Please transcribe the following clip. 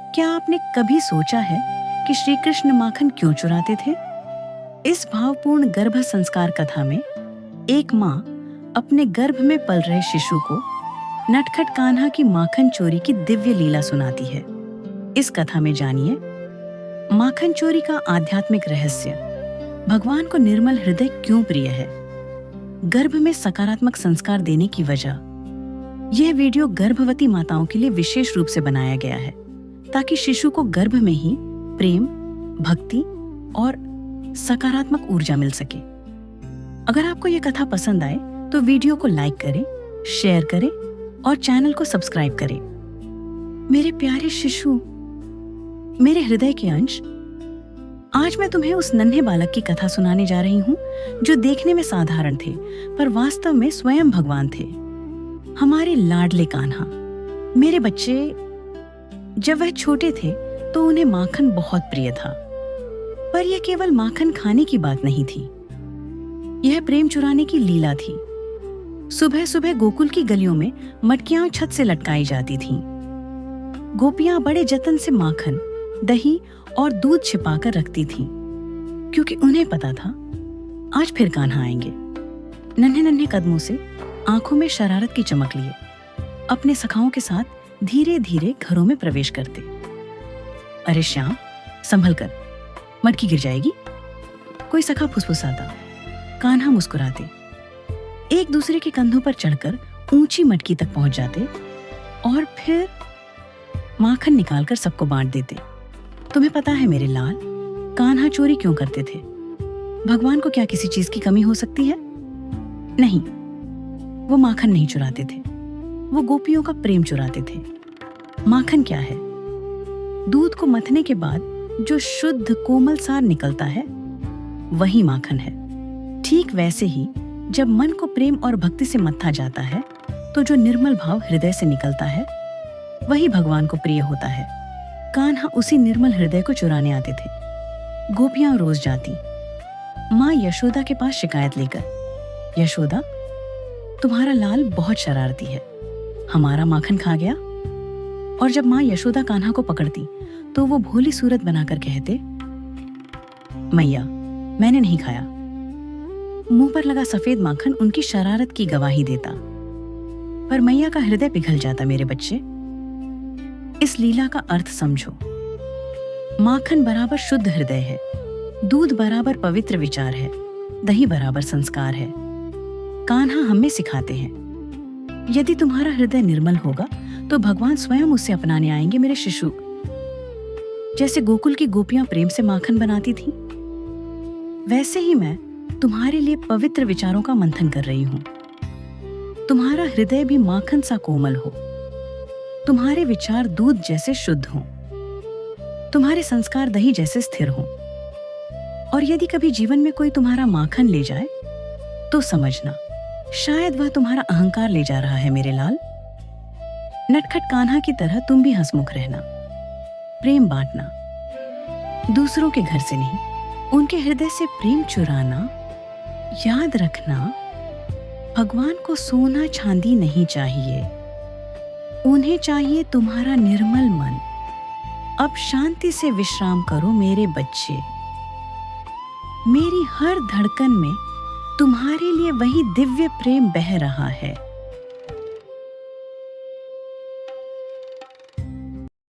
क्या आपने कभी सोचा है कि श्री कृष्ण माखन क्यों चुराते थे? इस भावपूर्ण गर्भ संस्कार कथा में एक माँ अपने गर्भ में पल रहे शिशु को नटखट कान्हा की माखन चोरी की दिव्य लीला सुनाती है। इस कथा में जानिए माखन चोरी का आध्यात्मिक रहस्य, भगवान को निर्मल हृदय क्यों प्रिय है, गर्भ में सकारात्मक संस्कार देने की वजह। यह वीडियो गर्भवती माताओं के लिए विशेष रूप से बनाया गया है ताकि शिशु को गर्भ में ही प्रेम, भक्ति और सकारात्मक ऊर्जा मिल सके। अगर आपको यह कथा पसंद आए तो वीडियो को लाइक करें, शेयर करें और चैनल को सब्सक्राइब करें। मेरे प्यारे शिशु, मेरे हृदय के अंश, आज मैं तुम्हें उस नन्हे बालक की कथा सुनाने जा रही हूँ जो देखने में साधारण थे पर वास्तव में स्वयं भगवान थे। हमारे लाडले कान्हा। मेरे बच्चे, जब वह छोटे थे तो उन्हें माखन बहुत प्रिय था, पर यह केवल माखन खाने की बात नहीं थी, यह प्रेम चुराने की लीला थी। सुबह सुबह गोकुल की गलियों में मटकियां छत से लटकाई जाती थीं। गोपियां बड़े जतन से माखन, दही और दूध छिपाकर रखती थीं, क्योंकि उन्हें पता था आज फिर कान्हा आएंगे। नन्हे नन्हे कदमों से, आंखों में शरारत की चमक लिए, अपने सखाओं के साथ धीरे धीरे घरों में प्रवेश करते। अरे श्याम, संभल कर, मटकी गिर जाएगी। कोई सखा फुसफुसाता। कान्हा मुस्कुराते, एक दूसरे के कंधों पर चढ़कर ऊंची मटकी तक पहुंच जाते और फिर माखन निकालकर सबको बांट देते। तुम्हें पता है मेरे लाल, कान्हा चोरी क्यों करते थे? भगवान को क्या किसी चीज की कमी हो सकती है? नहीं, वो माखन नहीं चुराते थे, वो गोपियों का प्रेम चुराते थे। माखन क्या है? दूध को मथने के बाद जो शुद्ध कोमल सार निकलता है वही माखन है। ठीक वैसे ही जब मन को प्रेम और भक्ति से मत्था जाता है तो जो निर्मल भाव हृदय से निकलता है वही भगवान को प्रिय होता है। कान्हा उसी निर्मल हृदय को चुराने आते थे। गोपियां रोज जाती माँ यशोदा के पास शिकायत लेकर, यशोदा, तुम्हारा लाल बहुत शरारती है, हमारा माखन खा गया। और जब माँ यशोदा कान्हा को पकड़ती तो वो भोली सूरत बनाकर कहते, मैया, मैंने नहीं खाया। मुंह पर लगा सफेद माखन उनकी शरारत की गवाही देता। पर मैया का हृदय पिघल जाता। मेरे बच्चे, इस लीला का अर्थ समझो। माखन बराबर शुद्ध हृदय है, दूध बराबर पवित्र विचार है, दही बराबर संस्कार है। कान्हा हमें सिखाते हैं, यदि तुम्हारा हृदय निर्मल होगा तो भगवान स्वयं उसे अपनाने आएंगे। मेरे शिशु, जैसे गोकुल की गोपियां प्रेम से माखन बनाती थीं, वैसे ही मैं तुम्हारे लिए पवित्र विचारों का मंथन कर रही हूं। तुम्हारा हृदय भी माखन सा कोमल हो, तुम्हारे विचार दूध जैसे शुद्ध हों, तुम्हारे संस्कार दही जैसे स्थिर हों। और यदि कभी जीवन में कोई तुम्हारा माखन ले जाए तो समझना, शायद वह तुम्हारा अहंकार ले जा रहा है। मेरे लाल, नटखट कान्हा की तरह तुम भी हंसमुख रहना, प्रेम बांटना, दूसरों के घर से नहीं, उनके हृदय से प्रेम चुराना। याद रखना, भगवान को सोना चांदी नहीं चाहिए, उन्हें चाहिए तुम्हारा निर्मल मन। अब शांति से विश्राम करो मेरे बच्चे। मेरी हर धड़कन में तुम्हारे लिए वही दिव्य प्रेम बह रहा है।